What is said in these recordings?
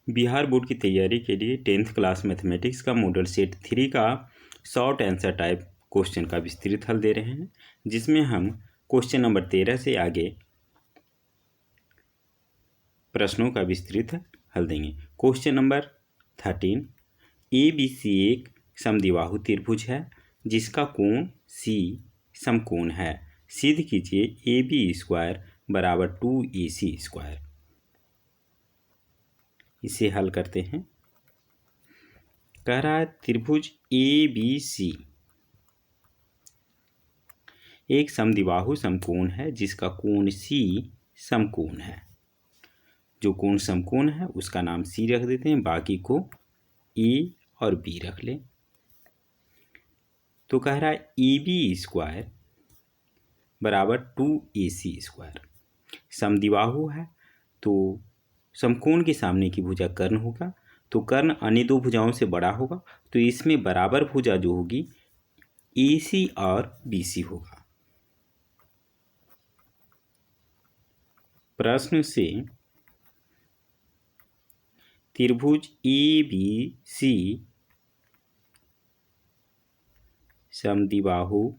Bihar board की तैयारी के लिए 10th क्लास मैथमेटिक्स का मॉडल सेट 3 का शॉर्ट आंसर टाइप क्वेश्चन का विस्तृत हल दे रहे हैं, जिसमें हम क्वेश्चन नंबर 13 से आगे प्रश्नों का विस्तृत हल देंगे। क्वेश्चन नंबर 13, ABC एक समद्विबाहु त्रिभुज है जिसका कोण C समकोण है। सिद्ध कीजिए AB² बराबर 2AC²। इसे हल करते हैं। कह रहा है त्रिभुज ABC एक समद्विबाहु समकोण है जिसका कोण C समकोण है। जो कोण समकोण है उसका नाम C रख देते हैं, बाकी को A और B रख लें। तो कह रहा है AB² बराबर 2AC²। समद्विबाहु है तो समकोण के सामने की भुजा कर्ण होगा, तो कर्ण अन्य दो भुजाओं से बड़ा होगा, तो इसमें बराबर भुजा जो होगी AC और BC होगा। प्रश्न से त्रिभुज ABC समद्विबाहु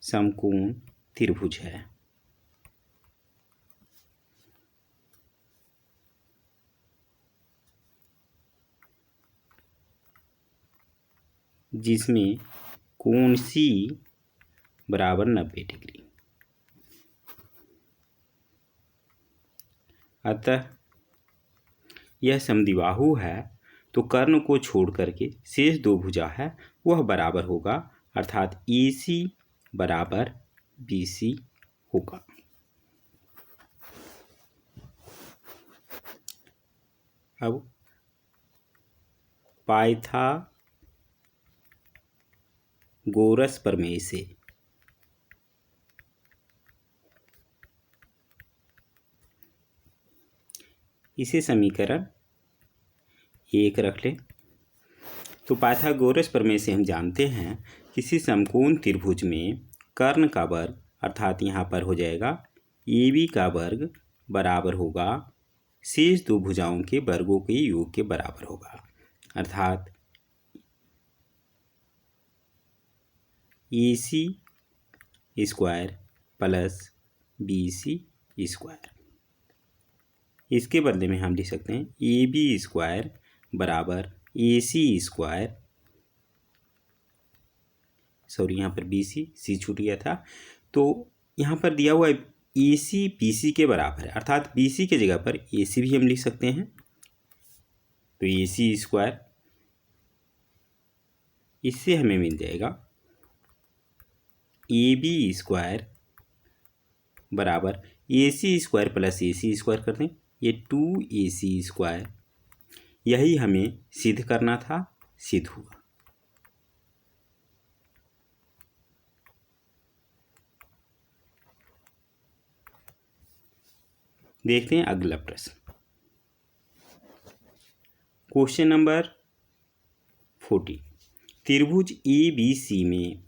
समकोण त्रिभुज है। जिसमें कोण C बराबर 90 डिग्री। अतः यह समद्विबाहु है तो कर्ण को छोड़ करके शेष दो भुजा है वह बराबर होगा, अर्थात AC बराबर BC होगा। अब पाइथागोरस प्रमेय से इसे समीकरण 1 रख लें। तो पाइथागोरस प्रमेय से हम जानते हैं किसी समकोण त्रिभुज में कर्ण का वर्ग, अर्थात यहाँ पर हो जाएगा AB का वर्ग बराबर होगा शेष दो भुजाओं के वर्गों के योग के बराबर होगा, अर्थात AC² प्लस BC²। इसके बदले में हम लिख सकते हैं AB² बराबर AC², सॉरी यहाँ पर C छूट गया था, तो यहाँ पर दिया हुआ AC BC के बराबर है, अर्थात BC के जगह पर AC भी हम लिख सकते हैं। तो AC², इससे हमें मिल जाएगा AB² बराबर AC² प्लस AC² कर दें, ये 2AC²। यही हमें सिद्ध करना था, सिद्ध हुआ। देखते हैं अगला प्रश्न। क्वेश्चन नंबर 40, त्रिभुज ABC में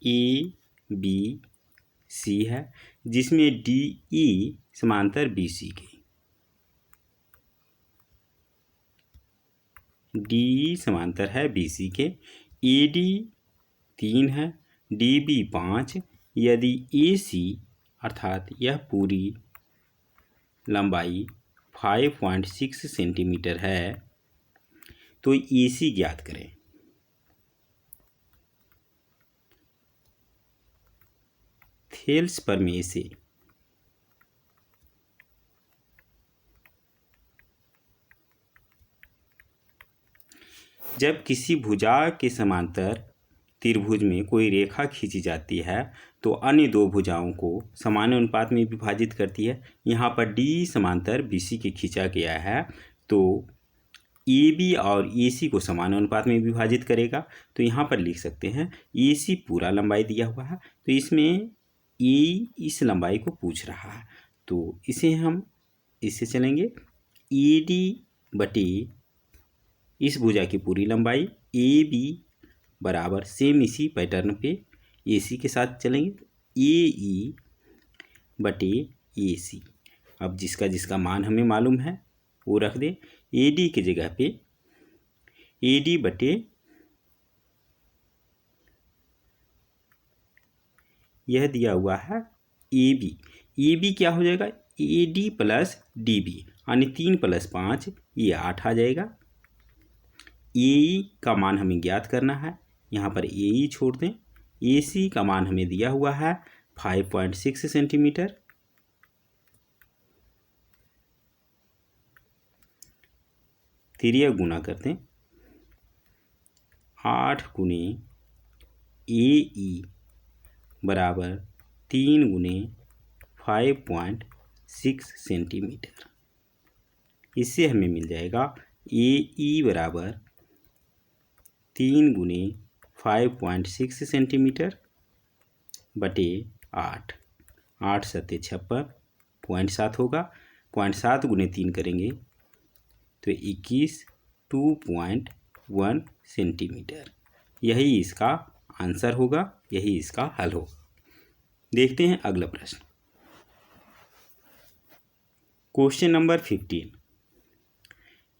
ABC है जिसमें DE समांतर BC के, DE समांतर है BC के, AD 3 है, DB 5। यदि AC अर्थात यह पूरी लंबाई 5.6 सेंटीमीटर है तो AC ज्ञात करें। थेल्स प्रमेय से जब किसी भुजा के समांतर त्रिभुज में कोई रेखा खींची जाती है तो अन्य दो भुजाओं को समान अनुपात में विभाजित करती है। यहाँ पर D समांतर BC के खींचा गया है तो AB और AC को समान अनुपात में विभाजित करेगा। तो यहाँ पर लिख सकते हैं AC पूरा लंबाई दिया हुआ है तो इसमें A इस लंबाई को पूछ रहा है, तो इसे हम इससे चलेंगे AD बटे इस भुजा की पूरी लंबाई AB बराबर सेम इसी पैटर्न पे AC के साथ चलेंगे, AE बटे AC। अब जिसका जिसका मान हमें मालूम है वो रख दे। AD की जगह पे AD बटे यह दिया हुआ है AB। AB क्या हो जाएगा, AD प्लस DB, यानी 3 + 5 ये 8 आ जाएगा। AE का मान हमें ज्ञात करना है, यहाँ पर AE छोड़ दें। AC का मान हमें दिया हुआ है 5.6 सेंटीमीटर। तिर्यक गुना करते हैं, 8 गुने AE बराबर 3 गुने 5.6 सेंटीमीटर। इससे हमें मिल जाएगा AE बराबर 3 गुने 5.6 सेंटीमीटर बटे 8। 8 सत्ते 56, 0.7 होगा। 0.7 गुने 3 करेंगे तो 21, 2.1 सेंटीमीटर। यही इसका आंसर होगा, यही इसका हल होगा। देखते हैं अगला प्रश्न। Question number 15।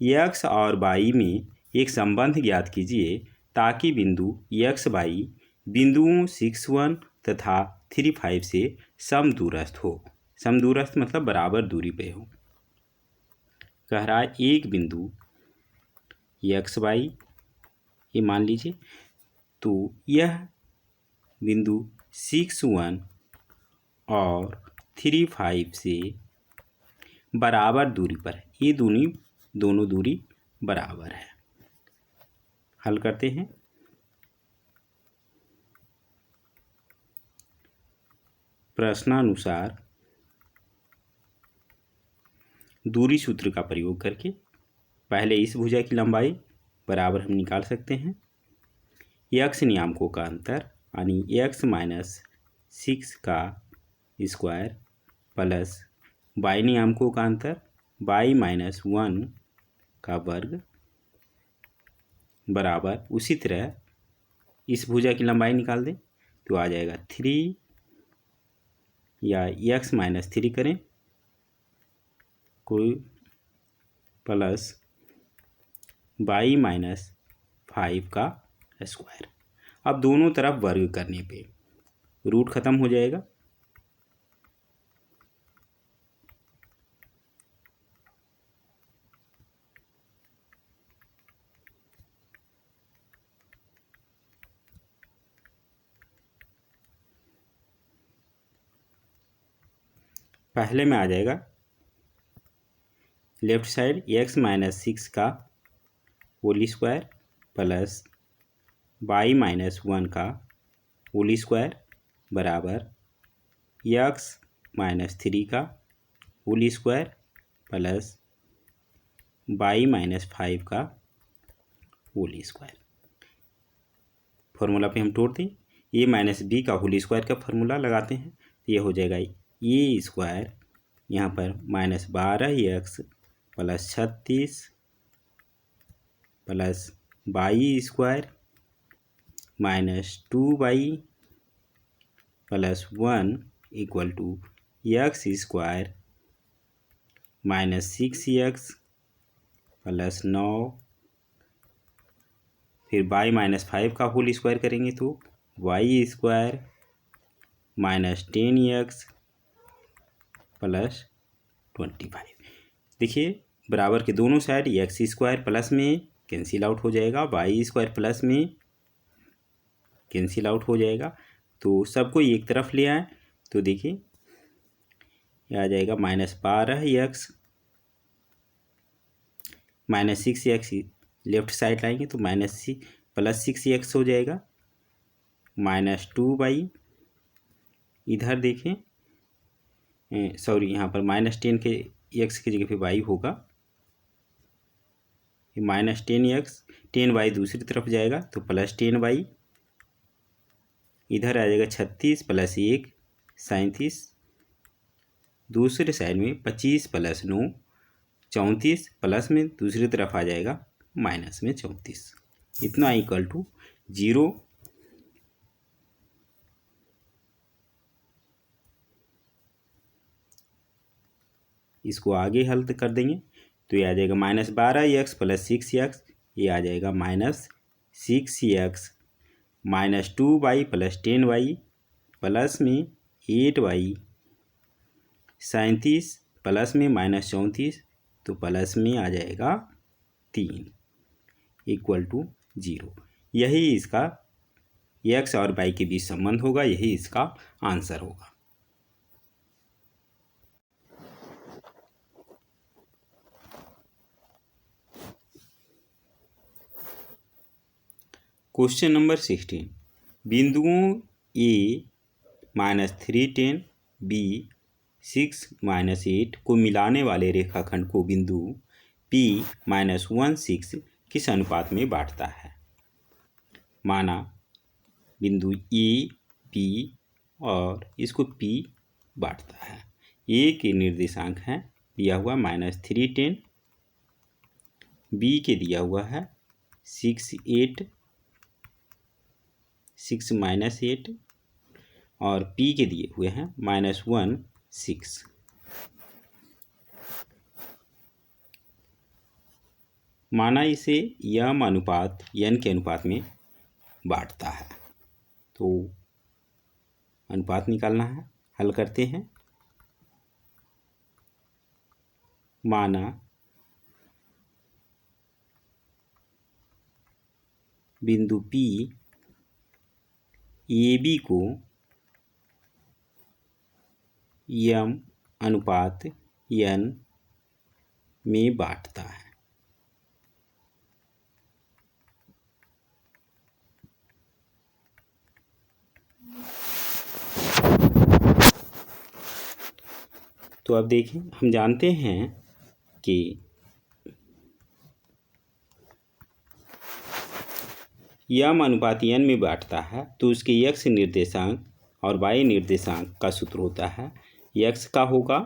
x और y में एक संबंध ज्ञात कीजिए ताकि बिंदु x y बिंदुओं 6, 1 तथा 3, 5 से समदूरस्थ हो। समदूरस्थ मतलब बराबर दूरी पे हो। कह रहा है एक बिंदु x y ये मान लीजिए, तो यह बिंदु 6, 1 और 3, 5 से बराबर दूरी पर है। ये दोनों दूरी बराबर है। हल करते हैं। प्रश्नानुसार दूरी सूत्र का प्रयोग करके पहले इस भुजा की लंबाई बराबर हम निकाल सकते हैं। x नियामकों का अंतर यानी x - 6 का स्क्वायर प्लस y नियामकों का अंतर y - 1 का वर्ग बराबर, उसी तरह इस भुजा की लंबाई निकाल दें तो आ जाएगा 3 या x - 3 करें कोई प्लस y - 5 का स्क्वायर। अब दोनों तरफ वर्ग करने पे रूट खत्म हो जाएगा। पहले में आ जाएगा लेफ्ट साइड x - 6 का होल स्क्वायर प्लस y - 1 का होल स्क्वायर बराबर x - 3 का होल स्क्वायर प्लस y - 5 का होल स्क्वायर। फॉर्मूला पे हम तोड़ दें, a - b का होल स्क्वायर का फार्मूला लगाते हैं तो ये हो जाएगा a स्क्वायर, यहाँ पर -12x plus 36 plus y square -2y plus 1 equal to x square -6x plus 9, फिर y - 5 का होल स्क्वायर करेंगे तो y स्क्वायर -10x प्लस 25। देखिए बराबर के दोनों साइड x स्क्वायर प्लस में कैंसिल आउट हो जाएगा, y स्क्वायर प्लस में कैंसिल आउट हो जाएगा। तो सबको एक तरफ ले आए तो देखिए यह आ जाएगा -12x -6x लेफ्ट साइड लाएंगे तो +6x हो जाएगा, -2y इधर देखें, सॉरी यहाँ पर -10 के x की जगह पे y होगा, -10x 10y दूसरी तरफ जाएगा तो +10y, इधर आ जाएगा 36 + 1 37, दूसरे साइड में 25 + 9 34, प्लस में दूसरी तरफ आ जाएगा माइनस में 34। इतना इक्वल टू 0। इसको आगे हल कर देंगे तो ये आ जाएगा -12x + 6x, ये आ जाएगा -6x -2y + 10y प्लस में 8y 37 प्लस में -34, तो प्लस में आ जाएगा 3 = 0। यही इसका x और y के बीच संबंध होगा, यही इसका आंसर होगा। क्वेश्चन नंबर 16, बिंदुओं A -3 10 B 6 -8 को मिलाने वाले रेखाखंड को बिंदु P -1 6 किस अनुपात में बांटता है। माना बिंदु A P और इसको P बांटता है। A के निर्देशांक हैं दिया हुआ -3 10, B के दिया हुआ है 6 8 6 -8 और P के दिए हुए हैं -1 6। माना इसे यम अनुपात n के अनुपात में बांटता है, तो अनुपात निकालना है। हल करते हैं। माना बिंदु P AB को यम अनुपात n में बांटता है। तो अब देखें, हम जानते हैं कि यम अनुपात n में बांटता है, तो उसके x निर्देशांक और y निर्देशांक का सूत्र होता है। x का होगा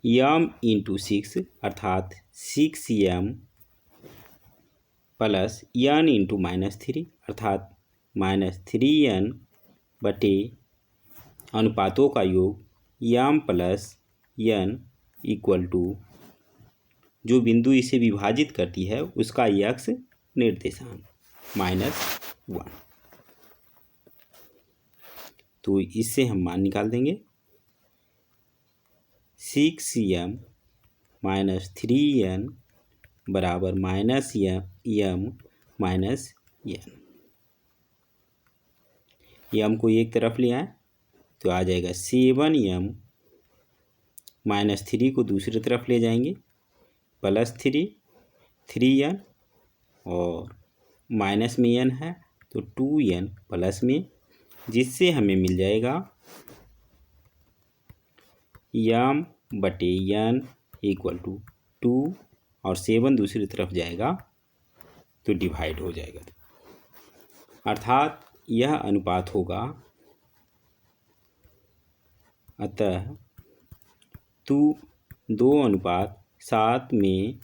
यम × 6 अर्थात 6m प्लस n × -3 अर्थात -3n बटे अनुपातों का योग यम प्लस n = जो बिंदु इसे विभाजित करती है उसका x निर्देशांक -1। तो इससे हम मान निकाल देंगे। 6m - 3n बराबर -m -n। यम को एक तरफ ले आए तो आ जाएगा 7m -3 को दूसरी तरफ ले जाएंगे +3 3n और माइनस में n है तो 2n प्लस में, जिससे हमें मिल जाएगा यम बटे n = 2 और 7 दूसरी तरफ जाएगा तो डिवाइड हो जाएगा, अर्थात यह अनुपात होगा। अतः 2:7 में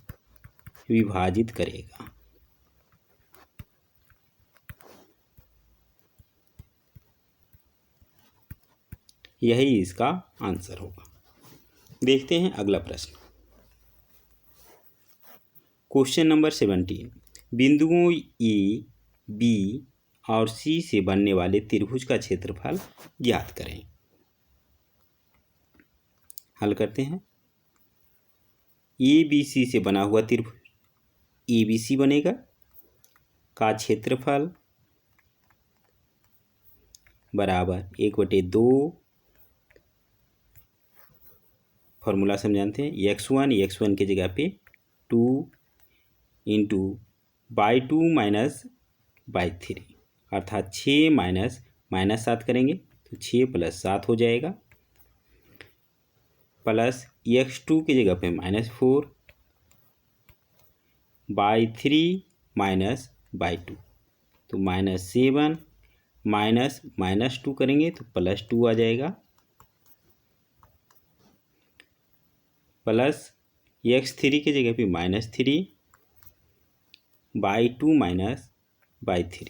विभाजित करेगा। यही इसका आंसर होगा। देखते हैं अगला प्रश्न। क्वेश्चन नंबर 17, बिंदुओं ए बी और सी से बनने वाले त्रिभुज का क्षेत्रफल ज्ञात करें। हल करते हैं। ए बी सी से बना हुआ त्रिभुज ए बी सी बनेगा का क्षेत्रफल बराबर 1/2, फॉर्मूला समझाते हैं। x1 की जगह पे 2 × (/2 - (3) अर्थात 6 -7 करेंगे तो 6 + 7 हो जाएगा, प्लस x2 की जगह पे -4 (/3 - (2) तो -7 -2 करेंगे तो +2 आ जाएगा, प्लस x3 की जगह पे -3 बाई 2 माइनस बाई 3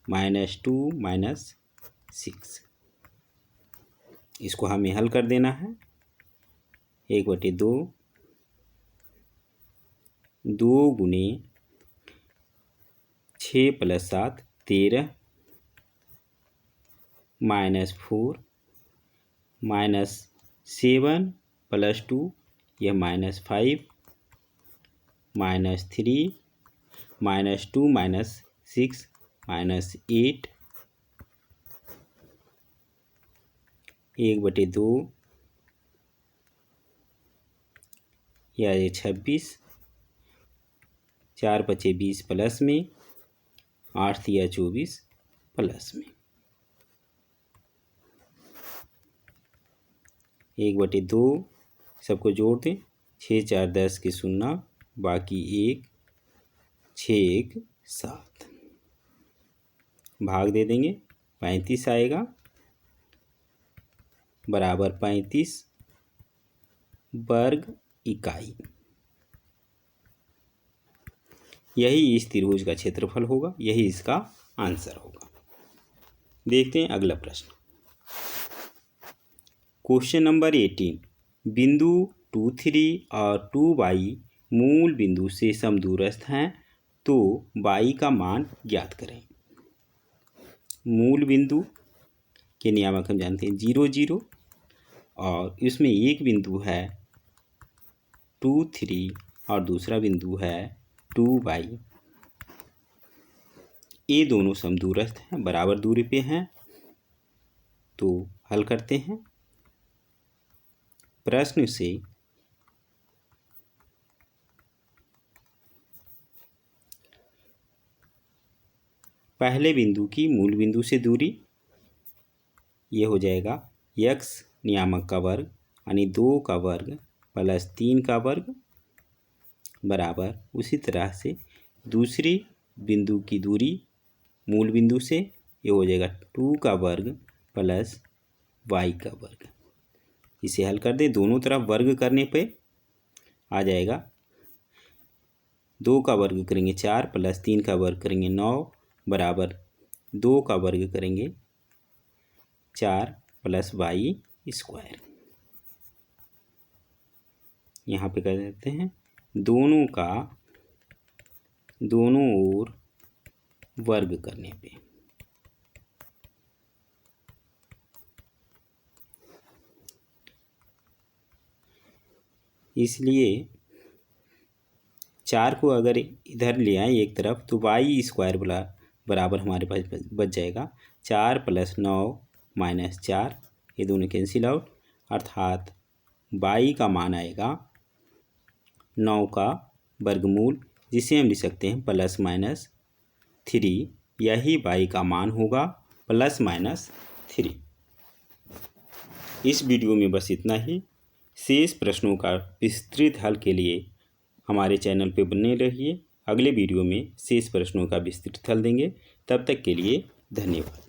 -2 माइनस 6। इसको हमें हल कर देना है। 1/2 2 गुने 6 + 7 13 -4 -7 + 2 यह -5 -3 -2 -6 -8 1/2 या ये 26 4 × 5 = 20 प्लस में 8 × 3 = 24 प्लस में 1/2 सबको जोड़ दें। 6 × 4 = 10 के 0 बाकी 1 6 × 1 = 7 भाग दे देंगे 35 आएगा बराबर 35 वर्ग इकाई। यही इस त्रिभुज का क्षेत्रफल होगा, यही इसका आंसर होगा। देखते हैं अगला प्रश्न। Question number 18। बिंदु 2, 3 और 2y मूल बिंदु से समदूरस्थ हैं तो y का मान ज्ञात करें। मूल बिंदु के नियामक हम जानते हैं 0, 0 और इसमें एक बिंदु है 2, 3 और दूसरा बिंदु है 2y। ये दोनों समदूरस्थ हैं, बराबर दूरी पे हैं। तो हल करते हैं। प्रश्न से पहले बिंदु की मूल बिंदु से दूरी ये हो जाएगा x नियामक का वर्ग यानी 2 का वर्ग प्लस 3 का वर्ग बराबर उसी तरह से दूसरी बिंदु की दूरी मूल बिंदु से ये हो जाएगा 2 का वर्ग प्लस y का वर्ग। इसे हल कर दें। दोनों तरफ वर्ग करने पे आ जाएगा 2 का वर्ग करेंगे 4 प्लस 3 का वर्ग करेंगे 9 बराबर 2 का वर्ग करेंगे 4 प्लस y²। यहाँ पे कर देते हैं दोनों ओर वर्ग करने पे इसलिए 4 को अगर इधर ले आए एक तरफ तो y² बराबर हमारे पास बच जाएगा 4 + 9 - 4 ये दोनों कैंसिल आउट अर्थात y का मान आएगा 9 का वर्गमूल जिसे हम लिख सकते हैं ±3। यही y का मान होगा ±3। इस वीडियो में बस इतना ही। शेष प्रश्नों का विस्तृत हल के लिए हमारे चैनल पर बने रहिए। अगले वीडियो में शेष प्रश्नों का विस्तृत हल देंगे। तब तक के लिए धन्यवाद।